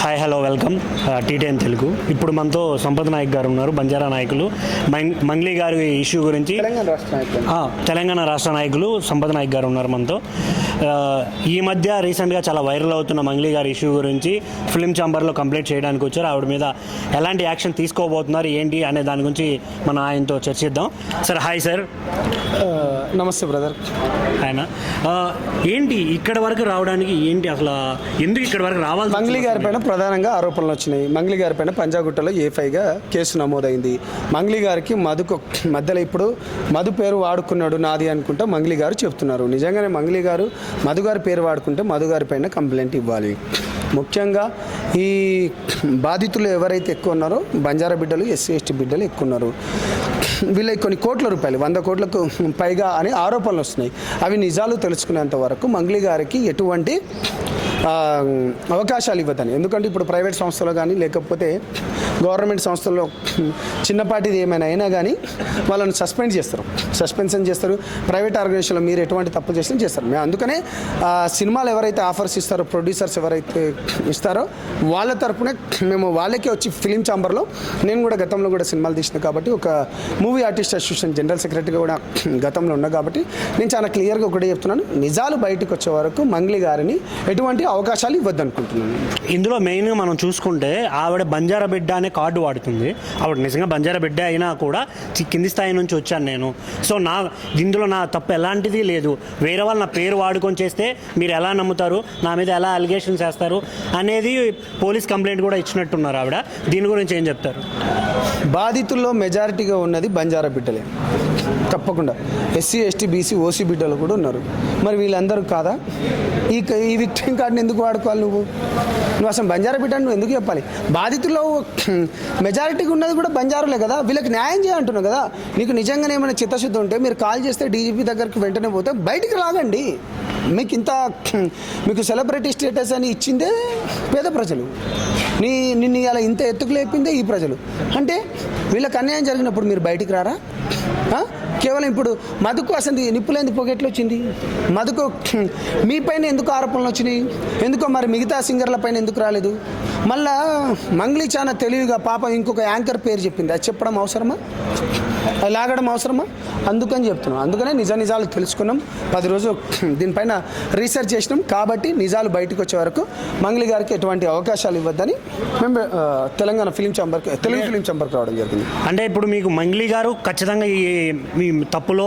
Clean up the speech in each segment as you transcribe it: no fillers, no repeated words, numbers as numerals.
Hi hello welcome T ten Telugu. ఇప్పుడు మనతో సంపత్ నాయక్ గారు ఉన్నారు, బంజారా నాయకులు. మంగ్లీ గారి ఇష్యూ గురించి తెలంగాణ రాష్ట్ర నాయకులు సంపత్ నాయక్ గారు ఉన్నారు మనతో. ఈ మధ్య రీసెంట్గా చాలా వైరల్ అవుతున్న మంగ్లీ గారి ఇష్యూ గురించి ఫిలిం ఛాంబర్లో కంప్లైంట్ చేయడానికి వచ్చారు. ఆవిడ మీద ఎలాంటి యాక్షన్ తీసుకోబోతున్నారు ఏంటి అనే దాని గురించి మనం ఆయనతో చర్చిద్దాం. Sir hi sir. నమస్తే బ్రదర్. ఆయన ఏంటి ఇక్కడ వరకు రావడానికి ఏంటి, అసలు ఎందుకు ఇక్కడ వరకు రావాలి? మంగ్లీ గారి పైన ప్రధానంగా ఆరోపణలు వచ్చినాయి. మంగ్లీ గారి పైన పంజాగుట్టలో A5గా కేసు నమోదైంది. మంగ్లీ గారికి మధుకు మధ్యలో ఇప్పుడు మధు పేరు వాడుకున్నాడు నాది అనుకుంటా మంగ్లీ గారు చెప్తున్నారు. నిజంగానే మంగ్లీ గారు మధు గారి పేరు వాడుకుంటే మధు గారి పైన కంప్లైంట్ ఇవ్వాలి. ముఖ్యంగా ఈ బాధితులు ఎవరైతే ఎక్కువ ఉన్నారో బంజారా బిడ్డలు, SC/ST బిడ్డలు ఎక్కువ ఉన్నారు. వీళ్ళకి కొన్ని కోట్ల రూపాయలు 100 కోట్లకు పైగా అని ఆరోపణలు వస్తున్నాయి. అవి నిజాలు తెలుసుకునేంత వరకు మంగ్లీ గారికి ఎటువంటి అవకాశాలు ఇవ్వదని. ఎందుకంటే ఇప్పుడు ప్రైవేట్ సంస్థలో కానీ లేకపోతే గవర్నమెంట్ సంస్థల్లో చిన్నపాటిది ఏమైనా అయినా కానీ వాళ్ళని సస్పెన్షన్ చేస్తారు. ప్రైవేట్ ఆర్గనైజేషన్లో మీరు ఎటువంటి తప్పు చేసినా చేస్తారు. మేము అందుకనే సినిమాలు ఎవరైతే ఆఫర్స్ ఇస్తారో, ప్రొడ్యూసర్స్ ఎవరైతే ఇస్తారో వాళ్ళ తరపున మేము వాళ్ళకే వచ్చి ఫిలిం ఛాంబర్లో, నేను కూడా గతంలో కూడా సినిమాలు తీసిన కాబట్టి ఒక మూవీ ఆర్టిస్ట్ అసోసియేషన్ జనరల్ సెక్రటరీగా కూడా గతంలో ఉన్నా కాబట్టి నేను చాలా క్లియర్గా ఒకటే చెప్తున్నాను, నిజాలు బయటకు వచ్చే వరకు మంగ్లీ గారిని ఎటువంటి అవకాశాలు ఇవ్వద్దనుకుంటున్నాను. ఇందులో మెయిన్గా మనం చూసుకుంటే ఆవిడ బంజారా బిడ్డ అనే కార్డు వాడుతుంది. ఆవిడ నిజంగా బంజారా బిడ్డ అయినా కూడా కింది స్థాయి నుంచి వచ్చాను నేను, సో ఇందులో నా తప్పు ఎలాంటిది లేదు. వేరే వాళ్ళు నా పేరు వాడుకొని చేస్తే మీరు ఎలా నమ్ముతారు, నా మీద ఎలా అలిగేషన్స్ వేస్తారు అనేది పోలీస్ కంప్లైంట్ కూడా ఇచ్చినట్టున్నారు ఆవిడ. దీని గురించి ఏం చెప్తారు? బాధితుల్లో మెజారిటీగా ఉన్నది బంజారా బిడ్డలే, తప్పకుండా SC/ST BC OC బిడ్డలు కూడా ఉన్నారు. మరి వీళ్ళందరూ కాదా? ఈ విక్టిమ్ కార్డుని ఎందుకు వాడుకోవాలి? నువ్వు అసలు బంజారా బిడ్డ నువ్వు ఎందుకు చెప్పాలి? బాధితుల్లో మెజారిటీగా ఉన్నది కూడా బంజారులే కదా, వీళ్ళకి న్యాయం చేయంటున్నావు కదా. నీకు నిజంగానే ఏమైనా చిత్తశుద్ధి ఉంటే మీరు కాల్ చేస్తే DGP దగ్గరికి వెంటనే పోతే బయటికి లాగండి. మీకు సెలబ్రిటీ స్టేటస్ అని ఇచ్చిందే పేద ప్రజలు, నిన్ను ఇలా ఇంత ఎత్తుకు లేపిందే ఈ ప్రజలు. అంటే వీళ్ళకి అన్యాయం జరిగినప్పుడు మీరు బయటికి రారా? కేవలం ఇప్పుడు మధుకు అసలు నిప్పులేంది పొగెట్లు వచ్చింది? మధుకు మీ పైన ఎందుకు ఆరోపణలు వచ్చినాయి? ఎందుకో మరి మిగతా సింగర్ల పైన ఎందుకు రాలేదు? మళ్ళా మంగ్లీ చాలా తెలివిగా పాపం ఇంకొక యాంకర్ పేరు చెప్పింది, అది చెప్పడం అవసరమా? అది లాగడం అవసరమా? అందుకని చెప్తున్నాం. అందుకనే నిజాలు తెలుసుకున్నాం. 10 రోజులు దీనిపైన రీసెర్చ్ చేసినాం కాబట్టి నిజాలు బయటకు వచ్చే వరకు మంగ్లీ గారికి ఎటువంటి అవకాశాలు ఇవ్వద్దని మేము తెలంగాణ తెలుగు ఫిలిం ఛాంబర్కి రావడం జరిగింది. అంటే ఇప్పుడు మీకు మంగ్లీ గారు ఖచ్చితంగా మీ తప్పులో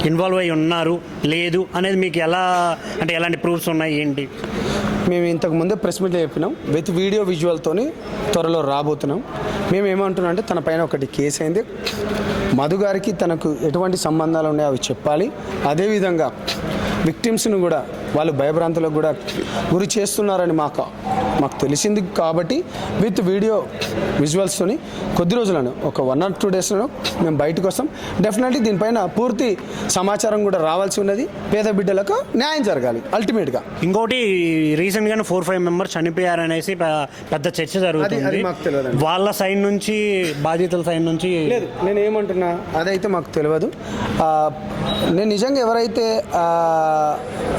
ఇన్వాల్వ్ అయి ఉన్నారు లేదు అనేది మీకు ఎలాంటి ప్రూఫ్స్ ఉన్నాయి ఏంటి? మేము ఇంతకు ముందే ప్రెస్ మీట్లో చెప్పినాం, విత్ వీడియో విజువల్తోని త్వరలో రాబోతున్నాం. మేము ఏమంటున్నాం అంటే తన పైన ఒకటి కేసు అయింది, మధు గారికి తనకు ఎటువంటి సంబంధాలు ఉన్నాయో అవి చెప్పాలి. అదేవిధంగా విక్టిమ్స్ను కూడా వాళ్ళు భయభ్రాంతులకు కూడా గురి చేస్తున్నారని మాకు తెలిసింది కాబట్టి విత్ వీడియో విజువల్స్తోని కొద్ది రోజులను ఒక 1 or 2 డేస్లో మేము బయటకు వస్తాం. డెఫినెట్లీ దీనిపైన పూర్తి సమాచారం కూడా రావాల్సి ఉన్నది. పేద బిడ్డలకు న్యాయం జరగాలి అల్టిమేట్గా. ఇంకోటి రీసెంట్గానే 4-5 మెంబర్స్ చనిపోయారనేసి పెద్ద చర్చ జరుగుతుంది. మాకు తెలియదు వాళ్ళ సైడ్ నుంచి, బాధితుల సైడ్ నుంచి లేదు. నేను ఏమంటున్నా అదైతే మాకు తెలియదు. నేను నిజంగా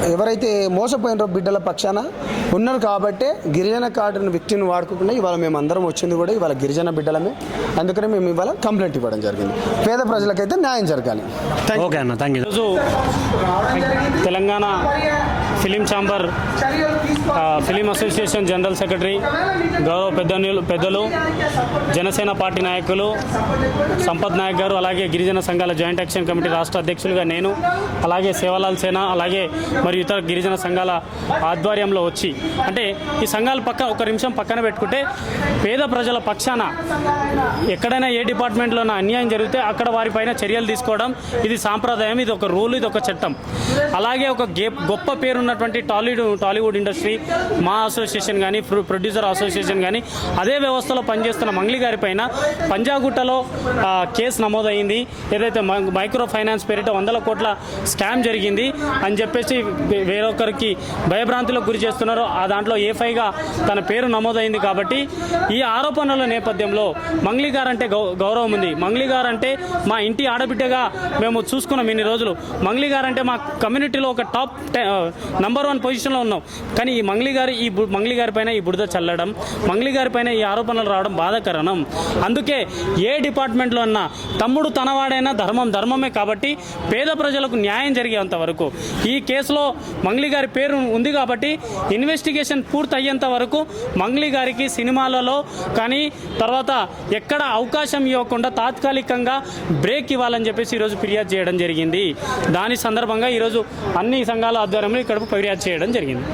ఎవరైతే మోసపోయినరో బిడ్డల పక్షాన ఉన్నారు కాబట్టే గిరిజన కార్డును విక్టిమ్ని వాడుకోకుండా ఇవాళ మేము అందరం వచ్చింది కూడా ఇవాళ గిరిజన బిడ్డలమే. అందుకనే మేము ఇవాళ కంప్లైంట్ ఇవ్వడం జరిగింది. పేద ప్రజలకైతే న్యాయం జరగాలి. ఓకే అన్న, థ్యాంక్ యూ. ఈరోజు Telangana film chamber film association general secretary గౌరవ పెద్దలు జనసేన పార్టీ నాయకులు సంపత్ నాయక్ గారు, అలాగే గిరిజన సంఘాల జాయింట్ యాక్షన్ కమిటీ రాష్ట్ర అధ్యక్షులుగా నేను, అలాగే సేవలాల్ సేన, అలాగే మరియు ఇతర గిరిజన సంఘాల ఆధ్వర్యంలో వచ్చి, అంటే ఈ సంఘాలు ఒక నిమిషం పక్కన పెట్టుకుంటే పేద ప్రజల పక్షాన ఎక్కడైనా ఏ డిపార్ట్మెంట్లోనైనా అన్యాయం జరిగితే అక్కడ వారిపైన చర్యలు తీసుకోవడం ఇది సాంప్రదాయం, ఇది ఒక రూల్, ఇది ఒక చట్టం. అలాగే ఒక గొప్ప పేరున్నటువంటి టాలీవుడ్ ఇండస్ట్రీ మా అసోసియేషన్ కానీ, ప్రొడ్యూసర్ అసోసియేషన్ కానీ అదే వ్యవస్థలో పనిచేస్తున్న మంగ్లీ గారి పైన పంజాగుట్టలో కేసు నమోదైంది. ఏదైతే మైక్రో ఫైనాన్స్ పేరిట 100 కోట్ల స్కామ్ జరిగింది అని చెప్పేసి వేరొకరికి భయభ్రాంతులకు గురి చేస్తున్నారో ఆ దాంట్లో A5గా తన పేరు నమోదైంది. కాబట్టి ఈ ఆరోపణల నేపథ్యంలో మంగ్లీ గారు అంటే గౌరవం ఉంది. మంగ్లీ గారు అంటే మా ఇంటి ఆడబిడ్డగా మేము చూసుకున్నాం ఇన్ని రోజులు. మంగ్లీ గారు అంటే మా కమ్యూనిటీలో ఒక నంబర్ 1 పొజిషన్లో ఉన్నాం. కానీ ఈ మంగ్లీ గారి పైన ఈ బురద చల్లడం, మంగ్లీ గారి పైన ఈ ఆరోపణలు రావడం బాధాకరణం. అందుకే ఏ డిపార్ట్మెంట్లో అన్నా తమ్ముడు తనవాడైనా ధర్మం ధర్మమే. కాబట్టి పేద ప్రజలకు న్యాయం జరిగేంత వరకు ఈ కేసులో మంగ్లీ గారి పేరు ఉంది కాబట్టి ఇన్వెస్టిగేషన్ పూర్తి అయ్యేంత వరకు మంగ్లీ గారికి సినిమాలలో కానీ తర్వాత ఎక్కడ అవకాశం ఇవ్వకుండా తాత్కాలికంగా బ్రేక్ ఇవ్వాలని చెప్పేసి ఈరోజు ఫిర్యాదు చేయడం జరిగింది. దాని సందర్భంగా ఈరోజు అన్ని సంఘాల ఆధ్వర్యంలో ఇక్కడ ఫిర్యాదు చేయడం జరిగింది.